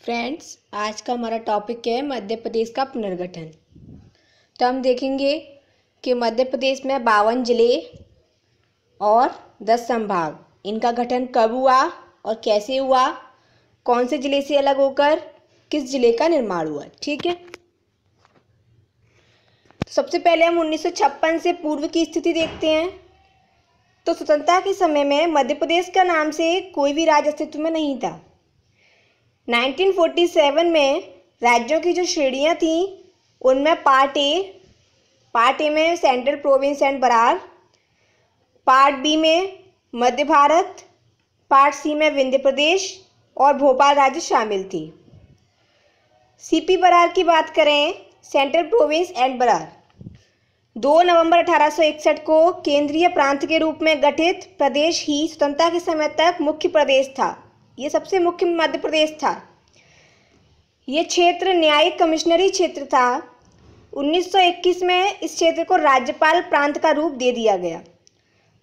Friends, आज का हमारा टॉपिक है मध्य प्रदेश का पुनर्गठन। तो हम देखेंगे कि मध्य प्रदेश में 52 जिले और 10 संभाग, इनका गठन कब हुआ और कैसे हुआ, कौन से जिले से अलग होकर किस जिले का निर्माण हुआ। ठीक है, तो सबसे पहले हम 1956 से पूर्व की स्थिति देखते हैं। तो स्वतंत्रता के समय में मध्य प्रदेश का नाम से कोई भी राज्य अस्तित्व में नहीं था। 1947 में राज्यों की जो श्रेणियां थीं उनमें पार्ट ए में Central Province and Berar, part B में मध्य भारत, पार्ट सी में विंध्य प्रदेश और भोपाल राज्य शामिल थी। सीपी बरार की बात करें, सेंट्रल प्रोविंस एंड बरार 2 नवंबर 1861 को केंद्रीय प्रांत के रूप में गठित प्रदेश ही स्वतंत्रता के समय तक मुख्य प्रदेश था। ये सबसे मुख्य मध्य प्रदेश था। ये क्षेत्र न्यायिक कमिश्नरी क्षेत्र था। 1921 में इस क्षेत्र को राज्यपाल प्रांत का रूप दे दिया गया।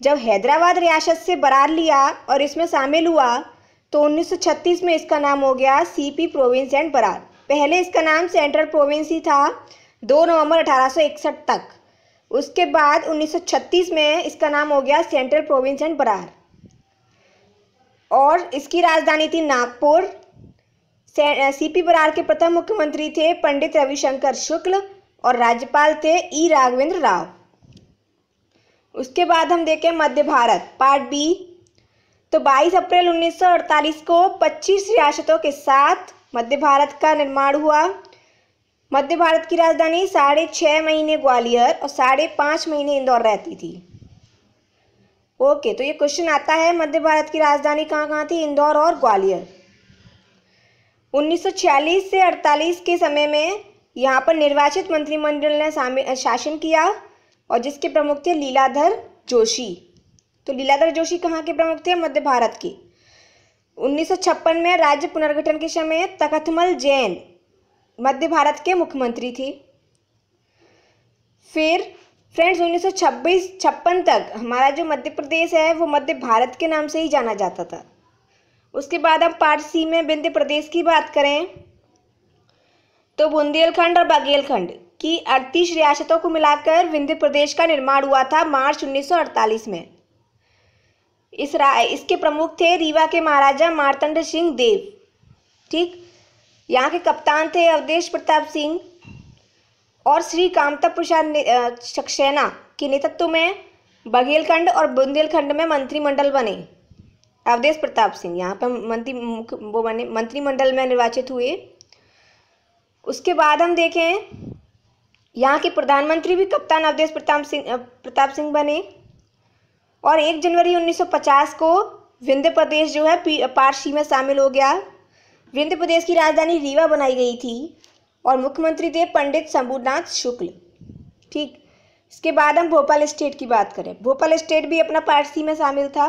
जब हैदराबाद रियासत से बरार लिया और इसमें शामिल हुआ तो 1936 में इसका नाम हो गया सीपी प्रोविंस एंड बरार। पहले इसका नाम सेंट्रल प्रोविंस ही था 2 नवंबर 1861 तक। उसके बाद 1936 में इसका नाम हो गया सेंट्रल प्रोविंस एंड बरार और इसकी राजधानी थी नागपुर। सीपी बरार के प्रथम मुख्यमंत्री थे पंडित रविशंकर शुक्ल और राज्यपाल थे ई राघवेंद्र राव। उसके बाद हम देखें मध्य भारत पार्ट बी। तो 22 अप्रैल 1948 को 25 रियासतों के साथ मध्य भारत का निर्माण हुआ। मध्य भारत की राजधानी 6.5 महीने ग्वालियर और 5.5 महीने इंदौर रहती थी। ओके, तो ये क्वेश्चन आता है मध्य भारत की राजधानी कहाँ थी, इंदौर और ग्वालियर। 1946 से 48 के समय में यहाँ पर निर्वाचित मंत्रिमंडल ने शासन किया और जिसके प्रमुख थे लीलाधर जोशी। तो लीलाधर जोशी कहाँ के प्रमुख थे, मध्य भारत के। 1956 में राज्य पुनर्गठन के समय तखतमल जैन मध्य भारत के मुख्यमंत्री थे। फिर फ्रेंड्स 1956 तक हमारा जो मध्य प्रदेश है वो मध्य भारत के नाम से ही जाना जाता था। उसके बाद हम पार्ट सी में विंध्य प्रदेश की बात करें तो बुंदेलखंड और बाघेलखंड की 38 रियासतों को मिलाकर विंध्य प्रदेश का निर्माण हुआ था मार्च 1948 में। इसके प्रमुख थे रीवा के महाराजा मार्तंड सिंह देव। ठीक, यहाँ के कप्तान थे अवधेश प्रताप सिंह और श्री कामता प्रसाद सक्सेना के नेतृत्व में बघेलखंड और बुंदेलखंड में मंत्रिमंडल बने। अवधेश प्रताप सिंह यहाँ पर मंत्रिमंडल में निर्वाचित हुए। उसके बाद हम देखें यहाँ के प्रधानमंत्री भी कप्तान अवधेश प्रताप सिंह बने और 1 जनवरी 1950 को विंध्य प्रदेश जो है पार्ट सी में शामिल हो गया। विंध्य प्रदेश की राजधानी रीवा बनाई गई थी और मुख्यमंत्री थे पंडित शंभूनाथ शुक्ल। ठीक, इसके बाद हम भोपाल स्टेट की बात करें। भोपाल स्टेट भी अपना पार्ट सी में शामिल था।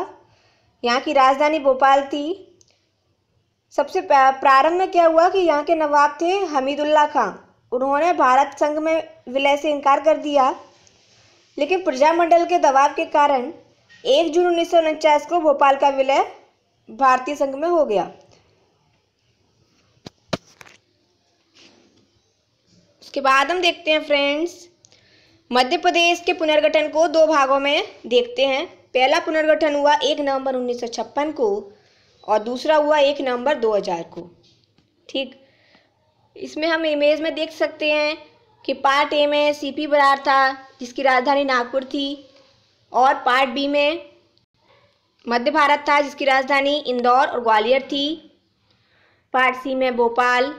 यहाँ की राजधानी भोपाल थी। सबसे प्रारंभ में क्या हुआ कि यहाँ के नवाब थे हमीदुल्ला खां। उन्होंने भारत संघ में विलय से इनकार कर दिया, लेकिन प्रजामंडल के दबाव के कारण 1 जून 1949 को भोपाल का विलय भारतीय संघ में हो गया। उसके बाद हम देखते हैं फ्रेंड्स मध्य प्रदेश के पुनर्गठन को 2 भागों में देखते हैं। पहला पुनर्गठन हुआ 1 नवंबर 1956 को और दूसरा हुआ 1 नवंबर 2000 को। ठीक, इसमें हम इमेज में देख सकते हैं कि पार्ट ए में सीपी बरार था जिसकी राजधानी नागपुर थी और पार्ट बी में मध्य भारत था जिसकी राजधानी इंदौर और ग्वालियर थी। पार्ट सी में भोपाल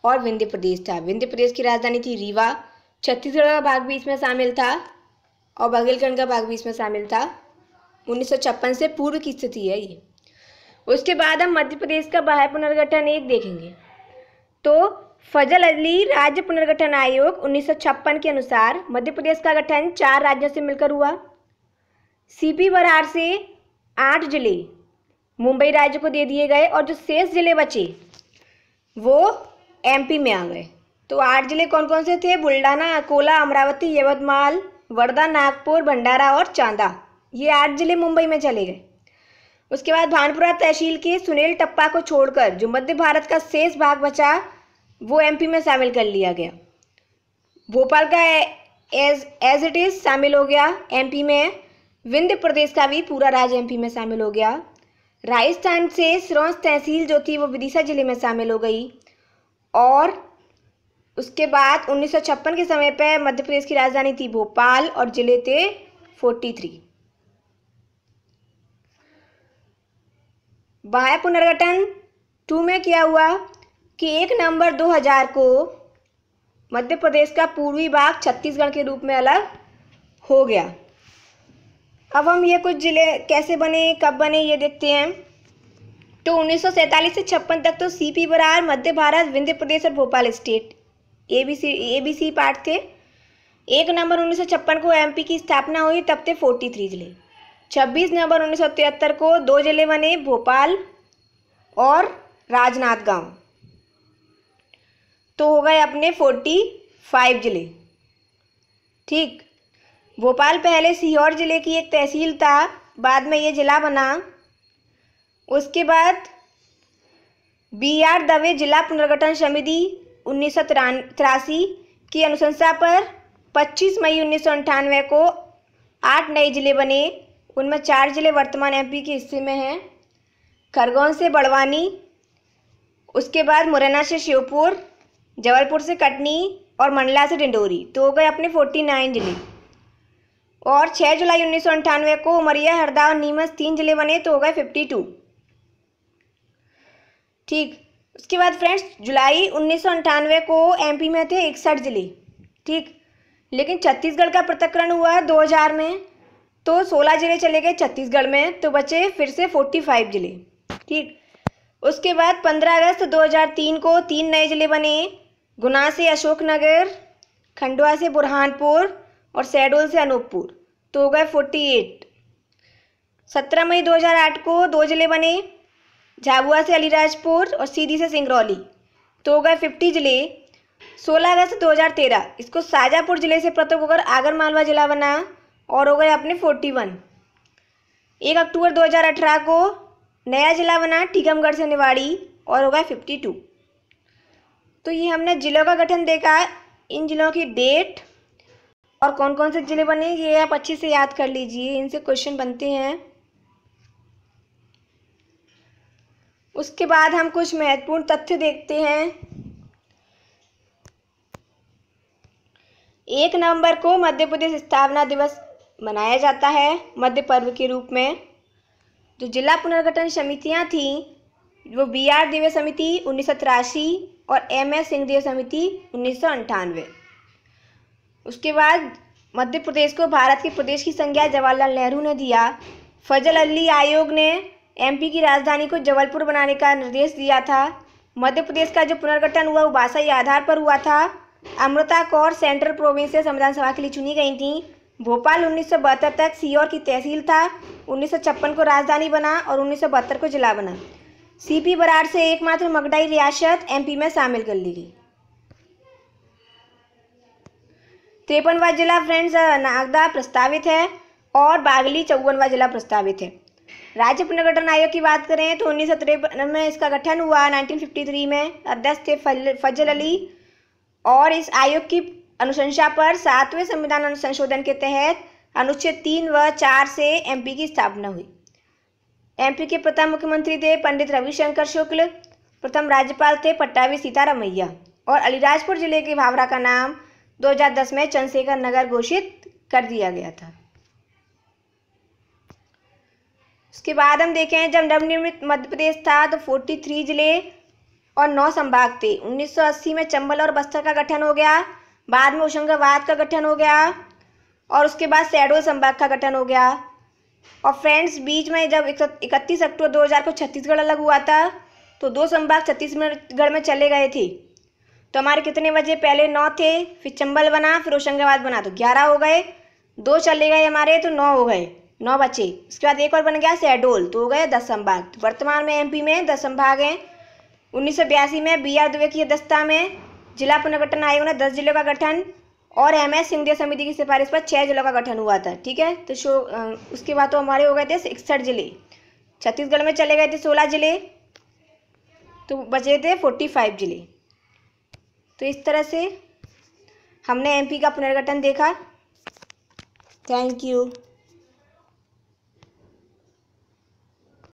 और विंध्य प्रदेश था। विंध्य प्रदेश की राजधानी थी रीवा। छत्तीसगढ़ का भाग भी इसमें शामिल था और बघेलखंड का भाग भी इसमें शामिल था। 1956 से पूर्व की स्थिति है ये। उसके बाद हम मध्य प्रदेश का बाह्य पुनर्गठन 1 देखेंगे। तो फजल अली राज्य पुनर्गठन आयोग 1956 के अनुसार मध्य प्रदेश का गठन 4 राज्यों से मिलकर हुआ। सीपी बरार से 8 जिले मुंबई राज्य को दे दिए गए और जो शेष जिले बचे वो एमपी में आ गए। तो 8 जिले कौन कौन से थे, बुल्डाना, अकोला, अमरावती, यवतमाल, वर्धा, नागपुर, भंडारा और चांदा। ये 8 जिले मुंबई में चले गए। उसके बाद भानपुरा तहसील के सुनील टप्पा को छोड़कर जो मध्य भारत का शेष भाग बचा वो एमपी में शामिल कर लिया गया। भोपाल का एज इट इज शामिल हो गया एमपी में। विंध्य प्रदेश का भी पूरा राज्य एमपी में शामिल हो गया। राजस्थान से सिरोंज तहसील जो थी वो विदिशा जिले में शामिल हो गई। और उसके बाद 1956 के समय पर मध्य प्रदेश की राजधानी थी भोपाल और जिले थे 43। बाह्य पुनर्गठन 2 में क्या हुआ कि 1 नवंबर 2000 को मध्य प्रदेश का पूर्वी भाग छत्तीसगढ़ के रूप में अलग हो गया। अब हम ये कुछ जिले कैसे बने, कब बने, ये देखते हैं। तो 1947 से 56 तक तो सीपी बरार, मध्य भारत, विंध्य प्रदेश और भोपाल स्टेट एबीसी पार्ट थे। 1 नवंबर 1956 को एमपी की स्थापना हुई, तब थे 43 जिले। 26 नवंबर 1973 को 2 जिले बने, भोपाल और राजनांदगांव, तो हो गए अपने 45 जिले। ठीक, भोपाल पहले सीहोर जिले की एक तहसील था, बाद में ये जिला बना। उसके बाद BR दवे जिला पुनर्गठन समिति 1983 की अनुशंसा पर 25 मई 1998 को 8 नए जिले बने। उनमें 4 जिले वर्तमान एमपी के हिस्से में हैं, खरगोन से बड़वानी, उसके बाद मुरैना से श्योपुर, जबलपुर से कटनी और मंडला से डिंडोरी, तो हो गए अपने 49 जिले। और 6 जुलाई 1998 को उमरिया, हरदा और नीमच 3 जिले बने, तो हो गए 52। ठीक, उसके बाद फ्रेंड्स जुलाई 1998 को एमपी में थे 61 जिले। ठीक, लेकिन छत्तीसगढ़ का पृथक्करण हुआ 2000 में, तो 16 जिले चले गए छत्तीसगढ़ में, तो बचे फिर से 45 जिले। ठीक, उसके बाद 15 अगस्त 2003 को 3 नए जिले बने, गुना से अशोकनगर, खंडवा से बुरहानपुर और शहडोल से अनूपपुर, तो हो गए 48। 17 मई 2008 को 2 जिले बने, झाबुआ से अलीराजपुर और सीधी से सिंगरौली, तो हो गए 50 जिले। 16 अगस्त 2013 इसको शाजापुर जिले से पृथक होकर आगरमालवा जिला बना और हो गए अपने 41। 1 अक्टूबर 2018 को नया जिला बना टीकमगढ़ से निवाड़ी और हो गए 52। तो ये हमने जिलों का गठन देखा। इन जिलों की डेट और कौन कौन से जिले बने ये आप अच्छे से याद कर लीजिए, इनसे क्वेश्चन बनते हैं। उसके बाद हम कुछ महत्वपूर्ण तथ्य देखते हैं। 1 नवंबर को मध्य प्रदेश स्थापना दिवस मनाया जाता है मध्य पर्व के रूप में। जो जिला पुनर्गठन समितियां थी वो BR दवे समिति 1983 और MS सिंह समिति 1998। उसके बाद मध्य प्रदेश को भारत के प्रदेश की संज्ञा जवाहरलाल नेहरू ने दिया। फजल अली आयोग ने एमपी की राजधानी को जबलपुर बनाने का निर्देश दिया था। मध्य प्रदेश का जो पुनर्गठन हुआ वो भाषाई आधार पर हुआ था। अमृता कौर सेंट्रल प्रोविंस से संविधान सभा के लिए चुनी गई थी। भोपाल 1972 तक सीहोर की तहसील था। 1956 को राजधानी बना और 1972 को जिला बना। सीपी बरार से एकमात्र मगडाई रियासत एमपी में शामिल कर ली गई। 53वां जिला फ्रेंड्स नागदा प्रस्तावित है और बागली 54वां जिला प्रस्तावित है। राज्य पुनर्गठन आयोग की बात करें तो 1953 में इसका गठन हुआ। 1953 में अध्यक्ष थे फजल अली और इस आयोग की अनुशंसा पर 7वें संविधान संशोधन के तहत अनुच्छेद 3 व 4 से एमपी की स्थापना हुई। एमपी के प्रथम मुख्यमंत्री थे पंडित रविशंकर शुक्ल। प्रथम राज्यपाल थे पट्टाभी सीतारामैया और अलीराजपुर जिले के भावरा का नाम 2010 में चंद्रशेखर नगर घोषित कर दिया गया था। उसके बाद हम देखें जब नवनिर्मित मध्य प्रदेश था तो 43 जिले और 9 संभाग थे। 1980 में चंबल और बस्तर का गठन हो गया। बाद में होशंगाबाद का गठन हो गया और उसके बाद शहडोल संभाग का गठन हो गया। और फ्रेंड्स बीच में जब 31 अक्टूबर 2000 को छत्तीसगढ़ अलग हुआ था तो 2 संभाग छत्तीसगढ़ में चले गए थे। तो हमारे कितने बजे पहले 9 थे, फिर चंबल बना, फिर होशंगाबाद बना तो 11 हो गए। 2 चले गए हमारे तो 9 हो गए, 9 बचे। उसके बाद एक और बन गया शहडोल तो हो गए 10 संभाग। तो वर्तमान में एमपी में 10 संभाग हैं। 1982 में BR दवे की अध्यक्षता में जिला पुनर्गठन आयोग ने 10 जिलों का गठन और MS सिंह समिति की सिफारिश पर 6 जिलों का गठन हुआ था। ठीक है, तो उसके बाद तो हमारे हो गए थे 61 जिले। छत्तीसगढ़ में चले गए थे 16 जिले, तो बचे थे 45 जिले। तो इस तरह से हमने एमपी का पुनर्गठन देखा। Thank you.